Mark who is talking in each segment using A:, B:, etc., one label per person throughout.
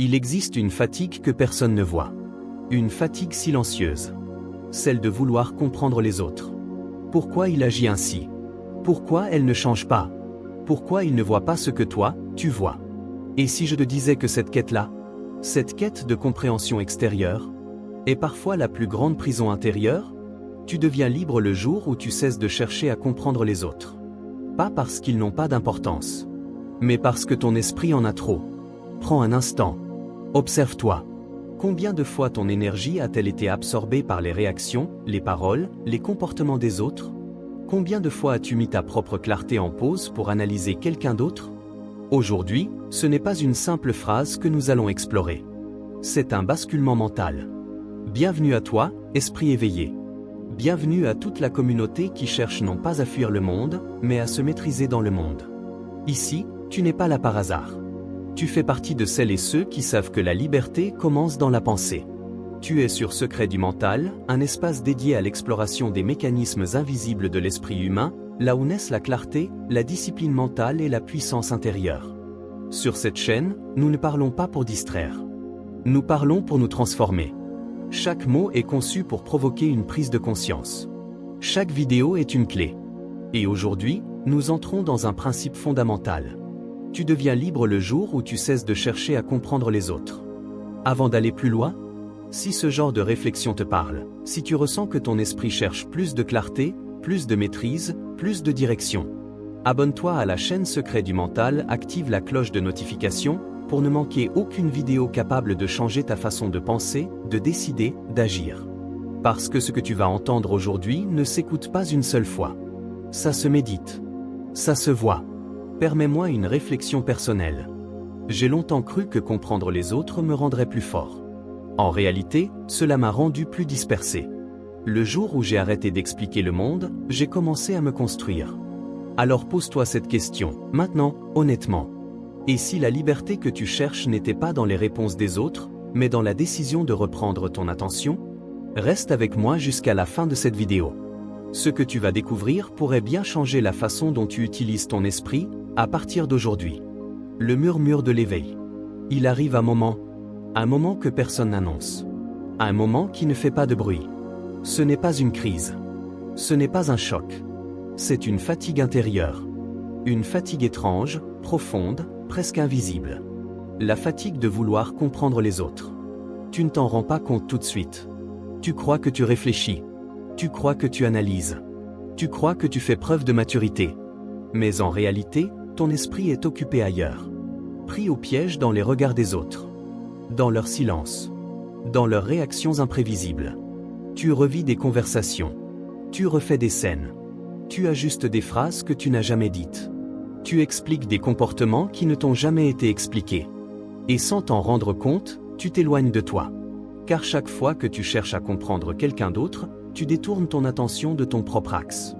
A: Il existe une fatigue que personne ne voit. Une fatigue silencieuse. Celle de vouloir comprendre les autres. Pourquoi il agit ainsi? Pourquoi elle ne change pas? Pourquoi il ne voit pas ce que toi, tu vois? Et si je te disais que cette quête-là, cette quête de compréhension extérieure, est parfois la plus grande prison intérieure? Tu deviens libre le jour où tu cesses de chercher à comprendre les autres. Pas parce qu'ils n'ont pas d'importance, mais parce que ton esprit en a trop. Prends un instant. Observe-toi. Combien de fois ton énergie a-t-elle été absorbée par les réactions, les paroles, les comportements des autres? Combien de fois as-tu mis ta propre clarté en pause pour analyser quelqu'un d'autre? Aujourd'hui, ce n'est pas une simple phrase que nous allons explorer. C'est un basculement mental. Bienvenue à toi, esprit éveillé. Bienvenue à toute la communauté qui cherche non pas à fuir le monde, mais à se maîtriser dans le monde. Ici, tu n'es pas là par hasard. Tu fais partie de celles et ceux qui savent que la liberté commence dans la pensée. Tu es sur Secret du Mental, un espace dédié à l'exploration des mécanismes invisibles de l'esprit humain, là où naissent la clarté, la discipline mentale et la puissance intérieure. Sur cette chaîne, nous ne parlons pas pour distraire. Nous parlons pour nous transformer. Chaque mot est conçu pour provoquer une prise de conscience. Chaque vidéo est une clé. Et aujourd'hui, nous entrons dans un principe fondamental. Tu deviens libre le jour où tu cesses de chercher à comprendre les autres. Avant d'aller plus loin, si ce genre de réflexion te parle, si tu ressens que ton esprit cherche plus de clarté, plus de maîtrise, plus de direction, abonne-toi à la chaîne Secret du Mental, active la cloche de notification pour ne manquer aucune vidéo capable de changer ta façon de penser, de décider, d'agir. Parce que ce que tu vas entendre aujourd'hui ne s'écoute pas une seule fois. Ça se médite. Ça se voit. Permets-moi une réflexion personnelle. J'ai longtemps cru que comprendre les autres me rendrait plus fort. En réalité, cela m'a rendu plus dispersé. Le jour où j'ai arrêté d'expliquer le monde, j'ai commencé à me construire. Alors pose-toi cette question, maintenant, honnêtement. Et si la liberté que tu cherches n'était pas dans les réponses des autres, mais dans la décision de reprendre ton attention? Reste avec moi jusqu'à la fin de cette vidéo. Ce que tu vas découvrir pourrait bien changer la façon dont tu utilises ton esprit, à partir d'aujourd'hui. Le murmure de l'éveil. Il arrive un moment que personne n'annonce. Un moment qui ne fait pas de bruit. Ce n'est pas une crise. Ce n'est pas un choc. C'est une fatigue intérieure. Une fatigue étrange, profonde, presque invisible. La fatigue de vouloir comprendre les autres. Tu ne t'en rends pas compte tout de suite. Tu crois que tu réfléchis. Tu crois que tu analyses. Tu crois que tu fais preuve de maturité. Mais en réalité, ton esprit est occupé ailleurs. Pris au piège dans les regards des autres. Dans leur silence. Dans leurs réactions imprévisibles. Tu revis des conversations. Tu refais des scènes. Tu ajustes des phrases que tu n'as jamais dites. Tu expliques des comportements qui ne t'ont jamais été expliqués. Et sans t'en rendre compte, tu t'éloignes de toi. Car chaque fois que tu cherches à comprendre quelqu'un d'autre, tu détournes ton attention de ton propre axe.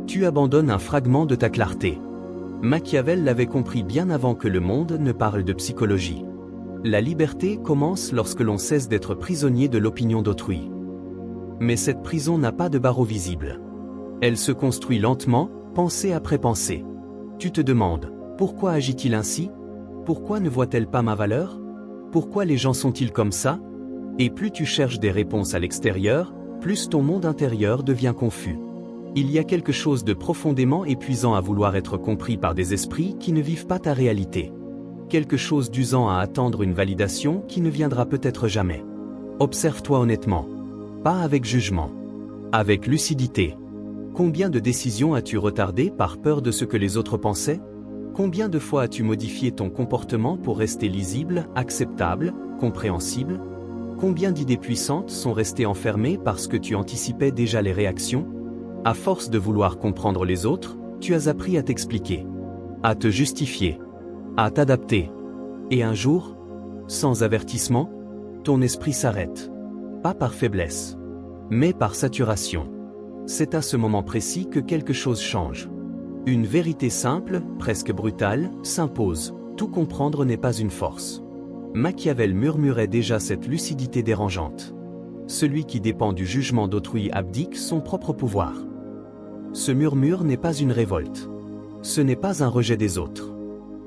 A: Tu abandonnes un fragment de ta clarté. Machiavel l'avait compris bien avant que le monde ne parle de psychologie. La liberté commence lorsque l'on cesse d'être prisonnier de l'opinion d'autrui. Mais cette prison n'a pas de barreaux visibles. Elle se construit lentement, pensée après pensée. Tu te demandes, pourquoi agit-il ainsi? Pourquoi ne voit-elle pas ma valeur? Pourquoi les gens sont-ils comme ça? Et plus tu cherches des réponses à l'extérieur, plus ton monde intérieur devient confus. Il y a quelque chose de profondément épuisant à vouloir être compris par des esprits qui ne vivent pas ta réalité. Quelque chose d'usant à attendre une validation qui ne viendra peut-être jamais. Observe-toi honnêtement. Pas avec jugement. Avec lucidité. Combien de décisions as-tu retardées par peur de ce que les autres pensaient? Combien de fois as-tu modifié ton comportement pour rester lisible, acceptable, compréhensible? Combien d'idées puissantes sont restées enfermées parce que tu anticipais déjà les réactions? À force de vouloir comprendre les autres, tu as appris à t'expliquer, à te justifier, à t'adapter. Et un jour, sans avertissement, ton esprit s'arrête. Pas par faiblesse, mais par saturation. C'est à ce moment précis que quelque chose change. Une vérité simple, presque brutale, s'impose. Tout comprendre n'est pas une force. Machiavel murmurait déjà cette lucidité dérangeante. Celui qui dépend du jugement d'autrui abdique son propre pouvoir. Ce murmure n'est pas une révolte. Ce n'est pas un rejet des autres.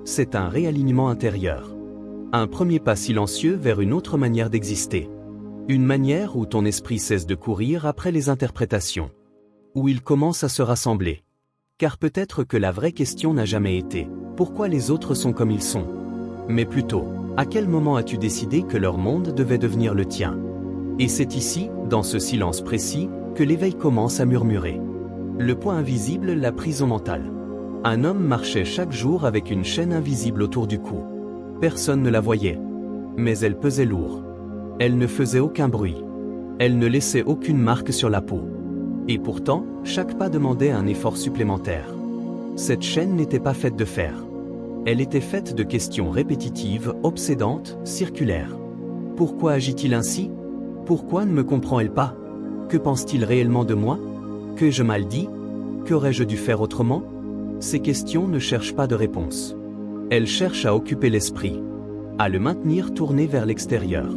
A: C'est un réalignement intérieur. Un premier pas silencieux vers une autre manière d'exister. Une manière où ton esprit cesse de courir après les interprétations. Où il commence à se rassembler. Car peut-être que la vraie question n'a jamais été « Pourquoi les autres sont comme ils sont ?» Mais plutôt « À quel moment as-tu décidé que leur monde devait devenir le tien ?» Et c'est ici, dans ce silence précis, que l'éveil commence à murmurer. Le point invisible, la prison mentale. Un homme marchait chaque jour avec une chaîne invisible autour du cou. Personne ne la voyait. Mais elle pesait lourd. Elle ne faisait aucun bruit. Elle ne laissait aucune marque sur la peau. Et pourtant, chaque pas demandait un effort supplémentaire. Cette chaîne n'était pas faite de fer. Elle était faite de questions répétitives, obsédantes, circulaires. Pourquoi agit-il ainsi? Pourquoi ne me comprend-elle pas? Que pense-t-il réellement de moi? Qu'ai-je mal dit? Qu'aurais-je dû faire autrement? Ces questions ne cherchent pas de réponse. Elles cherchent à occuper l'esprit, à le maintenir tourné vers l'extérieur,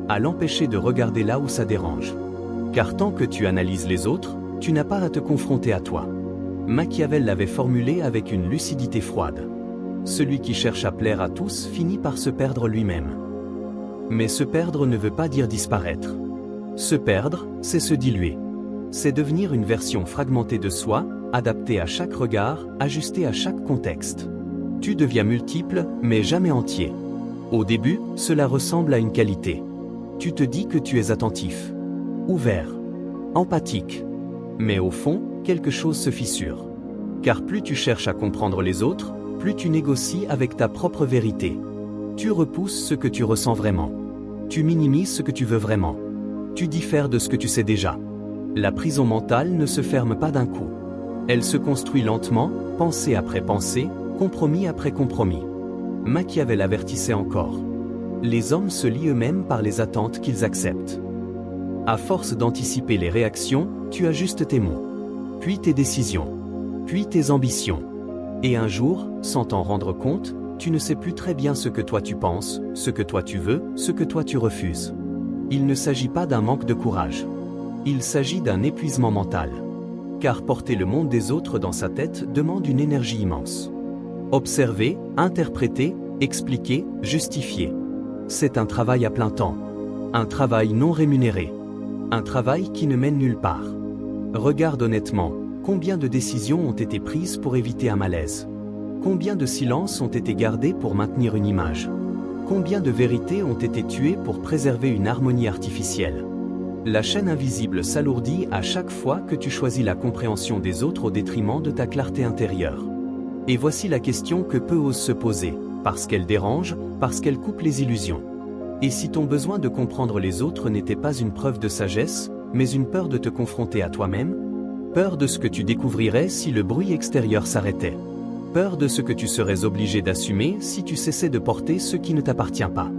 A: à l'empêcher de regarder là où ça dérange. Car tant que tu analyses les autres, tu n'as pas à te confronter à toi. Machiavel l'avait formulé avec une lucidité froide. Celui qui cherche à plaire à tous finit par se perdre lui-même. Mais se perdre ne veut pas dire disparaître. Se perdre, c'est se diluer. C'est devenir une version fragmentée de soi, adaptée à chaque regard, ajustée à chaque contexte. Tu deviens multiple, mais jamais entier. Au début, cela ressemble à une qualité. Tu te dis que tu es attentif, ouvert, empathique. Mais au fond, quelque chose se fissure. Car plus tu cherches à comprendre les autres, plus tu négocies avec ta propre vérité. Tu repousses ce que tu ressens vraiment. Tu minimises ce que tu veux vraiment. Tu diffères de ce que tu sais déjà. La prison mentale ne se ferme pas d'un coup. Elle se construit lentement, pensée après pensée, compromis après compromis. Machiavel avertissait encore. Les hommes se lient eux-mêmes par les attentes qu'ils acceptent. À force d'anticiper les réactions, tu ajustes tes mots, puis tes décisions, puis tes ambitions. Et un jour, sans t'en rendre compte, tu ne sais plus très bien ce que toi tu penses, ce que toi tu veux, ce que toi tu refuses. Il ne s'agit pas d'un manque de courage. Il s'agit d'un épuisement mental. Car porter le monde des autres dans sa tête demande une énergie immense. Observer, interpréter, expliquer, justifier. C'est un travail à plein temps. Un travail non rémunéré. Un travail qui ne mène nulle part. Regarde honnêtement, combien de décisions ont été prises pour éviter un malaise? Combien de silences ont été gardés pour maintenir une image? Combien de vérités ont été tuées pour préserver une harmonie artificielle? La chaîne invisible s'alourdit à chaque fois que tu choisis la compréhension des autres au détriment de ta clarté intérieure. Et voici la question que peu osent se poser, parce qu'elle dérange, parce qu'elle coupe les illusions. Et si ton besoin de comprendre les autres n'était pas une preuve de sagesse, mais une peur de te confronter à toi-même? Peur de ce que tu découvrirais si le bruit extérieur s'arrêtait. Peur de ce que tu serais obligé d'assumer si tu cessais de porter ce qui ne t'appartient pas.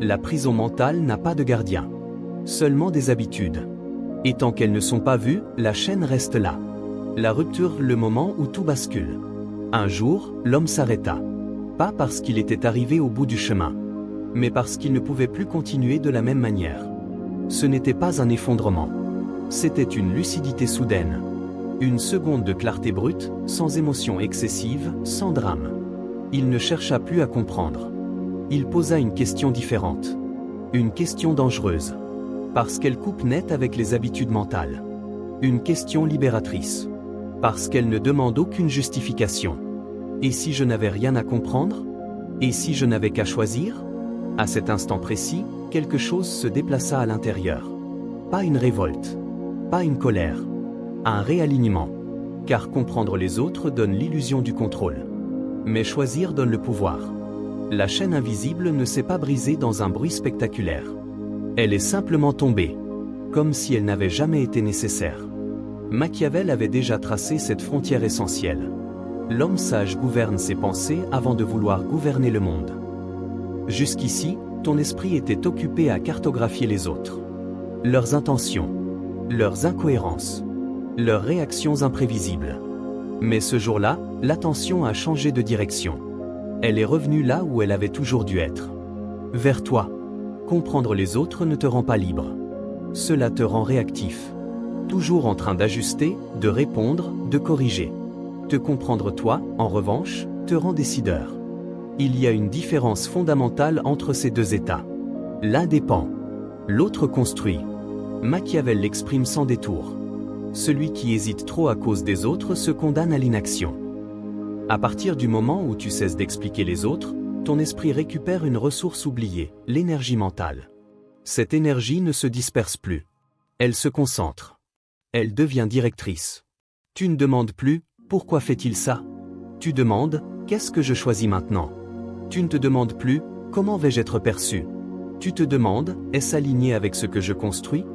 A: La prison mentale n'a pas de gardien. Seulement des habitudes. Et tant qu'elles ne sont pas vues, la chaîne reste là. La rupture, le moment où tout bascule. Un jour, l'homme s'arrêta. Pas parce qu'il était arrivé au bout du chemin, mais parce qu'il ne pouvait plus continuer de la même manière. Ce n'était pas un effondrement. C'était une lucidité soudaine. Une seconde de clarté brute, sans émotion excessive, sans drame. Il ne chercha plus à comprendre. Il posa une question différente. Une question dangereuse. Parce qu'elle coupe net avec les habitudes mentales. Une question libératrice. Parce qu'elle ne demande aucune justification. Et si je n'avais rien à comprendre? Et si je n'avais qu'à choisir? À cet instant précis, quelque chose se déplaça à l'intérieur. Pas une révolte. Pas une colère. Un réalignement. Car comprendre les autres donne l'illusion du contrôle. Mais choisir donne le pouvoir. La chaîne invisible ne s'est pas brisée dans un bruit spectaculaire. Elle est simplement tombée. Comme si elle n'avait jamais été nécessaire. Machiavel avait déjà tracé cette frontière essentielle. L'homme sage gouverne ses pensées avant de vouloir gouverner le monde. Jusqu'ici, ton esprit était occupé à cartographier les autres. Leurs intentions, leurs incohérences, leurs réactions imprévisibles. Mais ce jour-là, l'attention a changé de direction. Elle est revenue là où elle avait toujours dû être. Vers toi. Comprendre les autres ne te rend pas libre. Cela te rend réactif. Toujours en train d'ajuster, de répondre, de corriger. Te comprendre toi, en revanche, te rend décideur. Il y a une différence fondamentale entre ces deux états. L'un dépend, l'autre construit. Machiavel l'exprime sans détour. Celui qui hésite trop à cause des autres se condamne à l'inaction. À partir du moment où tu cesses d'expliquer les autres, ton esprit récupère une ressource oubliée, l'énergie mentale. Cette énergie ne se disperse plus. Elle se concentre. Elle devient directrice. Tu ne demandes plus « Pourquoi fait-il ça ?» Tu demandes « Qu'est-ce que je choisis maintenant ?» Tu ne te demandes plus « Comment vais-je être perçu ?» Tu te demandes « Est-ce aligné avec ce que je construis ?»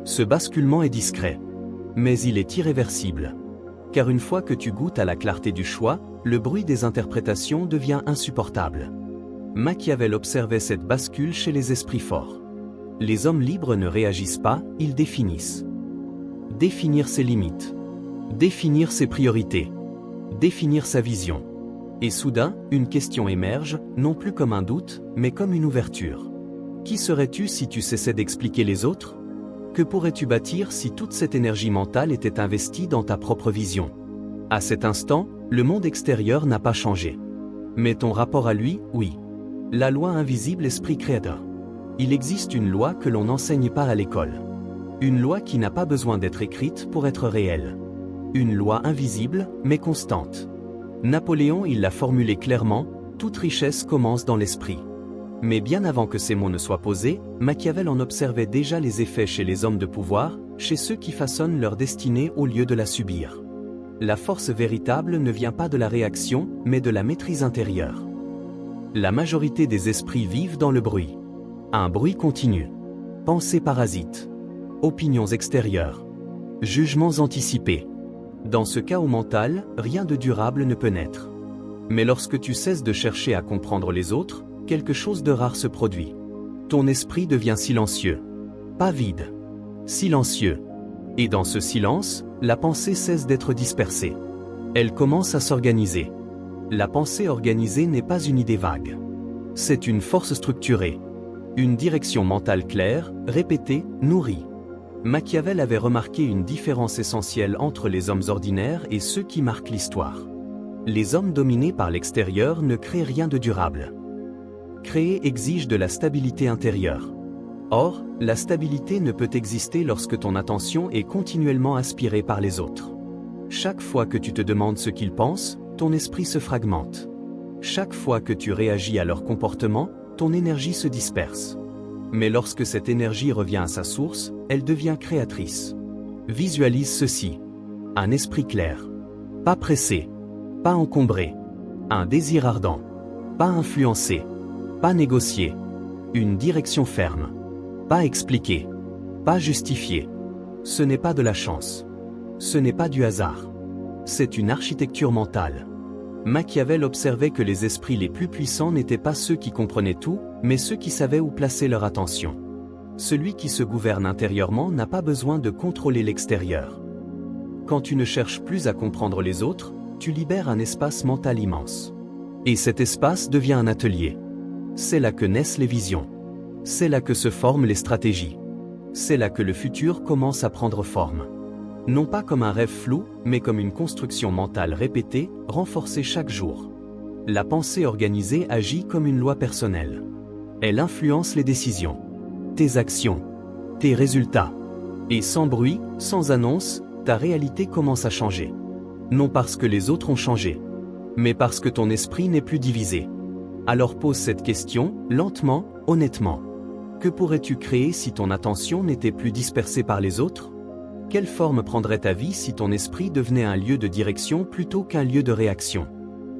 A: Ce basculement est discret. Mais il est irréversible. Car une fois que tu goûtes à la clarté du choix, le bruit des interprétations devient insupportable. Machiavel observait cette bascule chez les esprits forts. Les hommes libres ne réagissent pas, ils définissent. Définir ses limites. Définir ses priorités. Définir sa vision. Et soudain, une question émerge, non plus comme un doute, mais comme une ouverture. Qui serais-tu si tu cessais d'expliquer les autres ? Que pourrais-tu bâtir si toute cette énergie mentale était investie dans ta propre vision ? À cet instant, le monde extérieur n'a pas changé. Mais ton rapport à lui, oui. La loi invisible esprit créateur. Il existe une loi que l'on n'enseigne pas à l'école. Une loi qui n'a pas besoin d'être écrite pour être réelle. Une loi invisible, mais constante. Napoléon il l'a formulé clairement, toute richesse commence dans l'esprit. Mais bien avant que ces mots ne soient posés, Machiavel en observait déjà les effets chez les hommes de pouvoir, chez ceux qui façonnent leur destinée au lieu de la subir. La force véritable ne vient pas de la réaction, mais de la maîtrise intérieure. La majorité des esprits vivent dans le bruit. Un bruit continu. Pensées parasites. Opinions extérieures. Jugements anticipés. Dans ce chaos mental, rien de durable ne peut naître. Mais lorsque tu cesses de chercher à comprendre les autres, quelque chose de rare se produit. Ton esprit devient silencieux. Pas vide. Silencieux. Et dans ce silence, la pensée cesse d'être dispersée. Elle commence à s'organiser. La pensée organisée n'est pas une idée vague. C'est une force structurée. Une direction mentale claire, répétée, nourrie. Machiavel avait remarqué une différence essentielle entre les hommes ordinaires et ceux qui marquent l'histoire. Les hommes dominés par l'extérieur ne créent rien de durable. Créer exige de la stabilité intérieure. Or, la stabilité ne peut exister lorsque ton attention est continuellement aspirée par les autres. Chaque fois que tu te demandes ce qu'ils pensent, ton esprit se fragmente. Chaque fois que tu réagis à leur comportement, ton énergie se disperse. Mais lorsque cette énergie revient à sa source, elle devient créatrice. Visualise ceci. Un esprit clair. Pas pressé. Pas encombré. Un désir ardent. Pas influencé. Pas négocié. Une direction ferme. Pas expliqué. Pas justifié. Ce n'est pas de la chance. Ce n'est pas du hasard. C'est une architecture mentale. Machiavel observait que les esprits les plus puissants n'étaient pas ceux qui comprenaient tout, mais ceux qui savaient où placer leur attention. Celui qui se gouverne intérieurement n'a pas besoin de contrôler l'extérieur. Quand tu ne cherches plus à comprendre les autres, tu libères un espace mental immense. Et cet espace devient un atelier. C'est là que naissent les visions. C'est là que se forment les stratégies. C'est là que le futur commence à prendre forme. Non pas comme un rêve flou, mais comme une construction mentale répétée, renforcée chaque jour. La pensée organisée agit comme une loi personnelle. Elle influence les décisions, tes actions, tes résultats. Et sans bruit, sans annonce, ta réalité commence à changer. Non parce que les autres ont changé, mais parce que ton esprit n'est plus divisé. Alors pose cette question, lentement, honnêtement. Que pourrais-tu créer si ton attention n'était plus dispersée par les autres ? Quelle forme prendrait ta vie si ton esprit devenait un lieu de direction plutôt qu'un lieu de réaction ?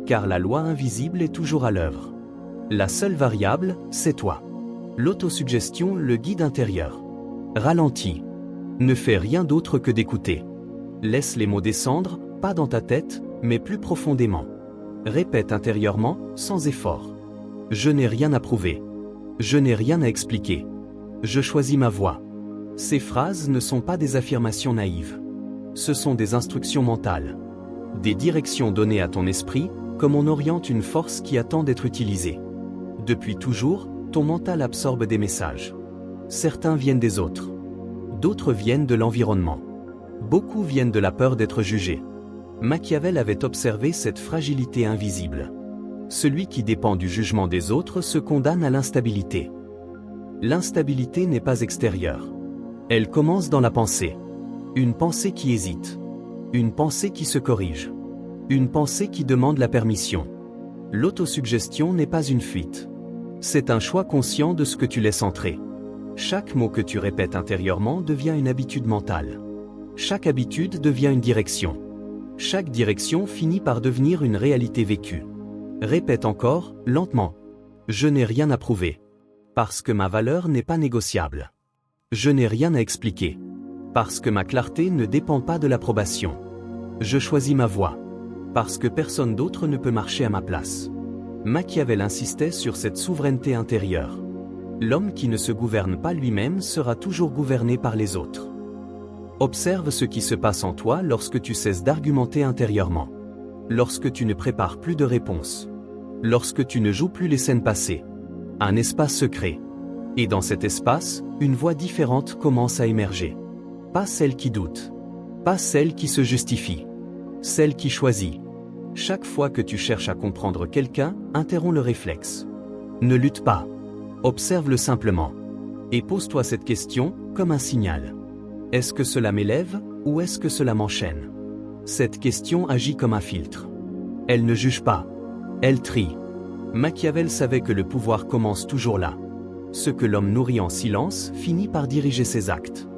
A: Car la loi invisible est toujours à l'œuvre. La seule variable, c'est toi. L'autosuggestion, le guide intérieur. Ralentis. Ne fais rien d'autre que d'écouter. Laisse les mots descendre, pas dans ta tête, mais plus profondément. Répète intérieurement, sans effort. Je n'ai rien à prouver. Je n'ai rien à expliquer. Je choisis ma voie. Ces phrases ne sont pas des affirmations naïves. Ce sont des instructions mentales. Des directions données à ton esprit, comme on oriente une force qui attend d'être utilisée. Depuis toujours, ton mental absorbe des messages. Certains viennent des autres. D'autres viennent de l'environnement. Beaucoup viennent de la peur d'être jugés. Machiavel avait observé cette fragilité invisible. Celui qui dépend du jugement des autres se condamne à l'instabilité. L'instabilité n'est pas extérieure. Elle commence dans la pensée. Une pensée qui hésite. Une pensée qui se corrige. Une pensée qui demande la permission. L'autosuggestion n'est pas une fuite. C'est un choix conscient de ce que tu laisses entrer. Chaque mot que tu répètes intérieurement devient une habitude mentale. Chaque habitude devient une direction. Chaque direction finit par devenir une réalité vécue. Répète encore, lentement. Je n'ai rien à prouver. Parce que ma valeur n'est pas négociable. Je n'ai rien à expliquer. Parce que ma clarté ne dépend pas de l'approbation. Je choisis ma voie. Parce que personne d'autre ne peut marcher à ma place. Machiavel insistait sur cette souveraineté intérieure. L'homme qui ne se gouverne pas lui-même sera toujours gouverné par les autres. Observe ce qui se passe en toi lorsque tu cesses d'argumenter intérieurement. Lorsque tu ne prépares plus de réponses. Lorsque tu ne joues plus les scènes passées. Un espace se crée. Et dans cet espace, une voix différente commence à émerger. Pas celle qui doute. Pas celle qui se justifie. Celle qui choisit. Chaque fois que tu cherches à comprendre quelqu'un, interromps le réflexe. Ne lutte pas. Observe-le simplement. Et pose-toi cette question, comme un signal. Est-ce que cela m'élève, ou est-ce que cela m'enchaîne? Cette question agit comme un filtre. Elle ne juge pas. Elle trie. Machiavel savait que le pouvoir commence toujours là. Ce que l'homme nourrit en silence finit par diriger ses actes.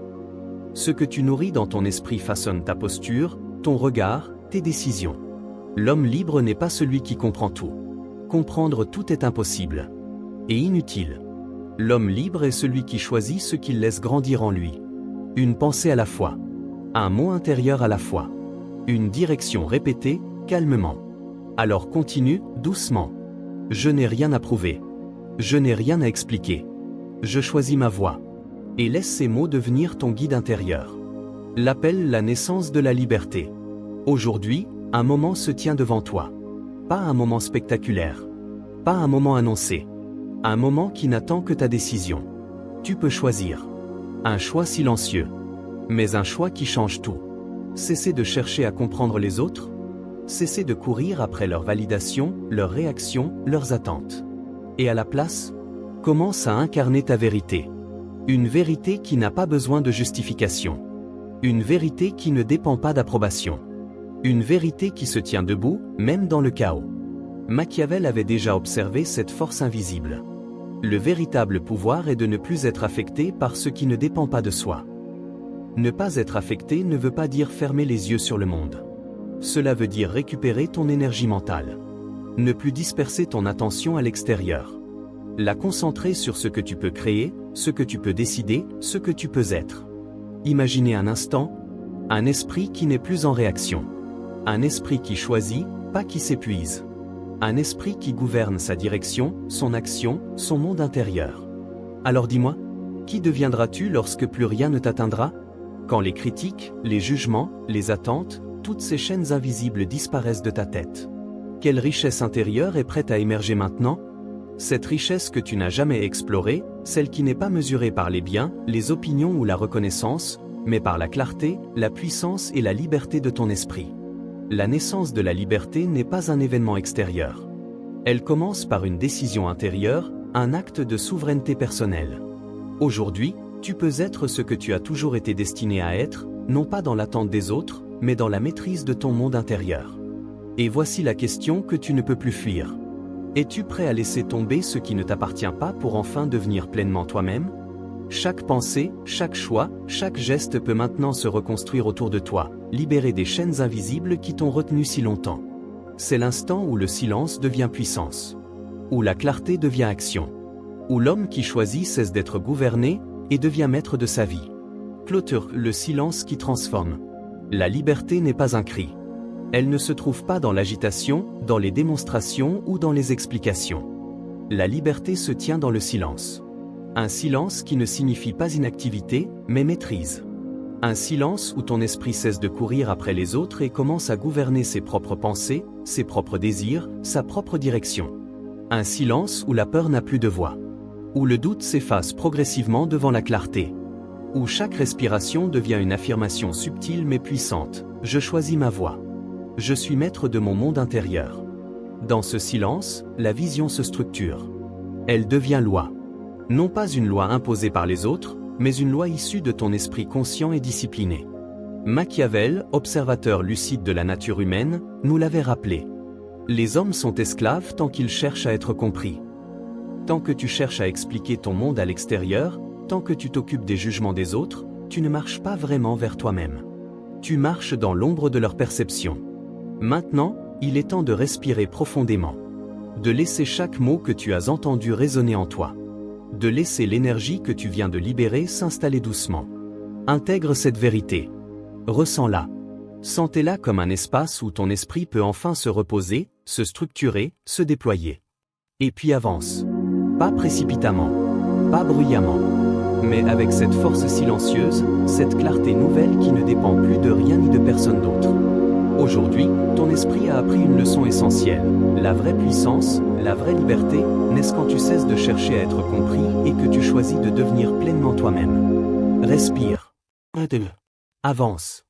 A: Ce que tu nourris dans ton esprit façonne ta posture, ton regard, tes décisions. L'homme libre n'est pas celui qui comprend tout. Comprendre tout est impossible. Et inutile. L'homme libre est celui qui choisit ce qu'il laisse grandir en lui. Une pensée à la fois. Un mot intérieur à la fois. Une direction répétée, calmement. Alors continue, doucement. Je n'ai rien à prouver. Je n'ai rien à expliquer. Je choisis ma voie. Et laisse ces mots devenir ton guide intérieur. L'appelle la naissance de la liberté. Aujourd'hui, un moment se tient devant toi. Pas un moment spectaculaire. Pas un moment annoncé. Un moment qui n'attend que ta décision. Tu peux choisir. Un choix silencieux. Mais un choix qui change tout. Cesser de chercher à comprendre les autres. Cesser de courir après leur validation, leurs réactions, leurs attentes. Et à la place, commence à incarner ta vérité. Une vérité qui n'a pas besoin de justification. Une vérité qui ne dépend pas d'approbation. Une vérité qui se tient debout, même dans le chaos. Machiavel avait déjà observé cette force invisible. Le véritable pouvoir est de ne plus être affecté par ce qui ne dépend pas de soi. Ne pas être affecté ne veut pas dire fermer les yeux sur le monde. Cela veut dire récupérer ton énergie mentale. Ne plus disperser ton attention à l'extérieur. La concentrer sur ce que tu peux créer, ce que tu peux décider, ce que tu peux être. Imaginez un instant, un esprit qui n'est plus en réaction. Un esprit qui choisit, pas qui s'épuise. Un esprit qui gouverne sa direction, son action, son monde intérieur. Alors dis-moi, qui deviendras-tu lorsque plus rien ne t'atteindra? Quand les critiques, les jugements, les attentes, toutes ces chaînes invisibles disparaissent de ta tête. Quelle richesse intérieure est prête à émerger maintenant? Cette richesse que tu n'as jamais explorée, celle qui n'est pas mesurée par les biens, les opinions ou la reconnaissance, mais par la clarté, la puissance et la liberté de ton esprit. La naissance de la liberté n'est pas un événement extérieur. Elle commence par une décision intérieure, un acte de souveraineté personnelle. Aujourd'hui, tu peux être ce que tu as toujours été destiné à être, non pas dans l'attente des autres, mais dans la maîtrise de ton monde intérieur. Et voici la question que tu ne peux plus fuir. Es-tu prêt à laisser tomber ce qui ne t'appartient pas pour enfin devenir pleinement toi-même? Chaque pensée, chaque choix, chaque geste peut maintenant se reconstruire autour de toi, libérer des chaînes invisibles qui t'ont retenu si longtemps. C'est l'instant où le silence devient puissance. Où la clarté devient action. Où l'homme qui choisit cesse d'être gouverné et devient maître de sa vie. Clôture, le silence qui transforme. La liberté n'est pas un cri. Elle ne se trouve pas dans l'agitation, dans les démonstrations ou dans les explications. La liberté se tient dans le silence. Un silence qui ne signifie pas inactivité, mais maîtrise. Un silence où ton esprit cesse de courir après les autres et commence à gouverner ses propres pensées, ses propres désirs, sa propre direction. Un silence où la peur n'a plus de voix. Où le doute s'efface progressivement devant la clarté. Où chaque respiration devient une affirmation subtile mais puissante. Je choisis ma voie. Je suis maître de mon monde intérieur. Dans ce silence, la vision se structure. Elle devient loi. Non pas une loi imposée par les autres, mais une loi issue de ton esprit conscient et discipliné. Machiavel, observateur lucide de la nature humaine, nous l'avait rappelé. Les hommes sont esclaves tant qu'ils cherchent à être compris. Tant que tu cherches à expliquer ton monde à l'extérieur, tant que tu t'occupes des jugements des autres, tu ne marches pas vraiment vers toi-même. Tu marches dans l'ombre de leur perception. Maintenant, il est temps de respirer profondément. De laisser chaque mot que tu as entendu résonner en toi. De laisser l'énergie que tu viens de libérer s'installer doucement. Intègre cette vérité. Ressens-la. Sentez-la comme un espace où ton esprit peut enfin se reposer, se structurer, se déployer. Et puis avance. Pas précipitamment, pas bruyamment, mais avec cette force silencieuse, cette clarté nouvelle qui ne dépend plus de rien ni de personne d'autre. Aujourd'hui, ton esprit a appris une leçon essentielle. La vraie puissance, la vraie liberté, naissent quand tu cesses de chercher à être compris et que tu choisis de devenir pleinement toi-même. Respire. 1, 2. Avance.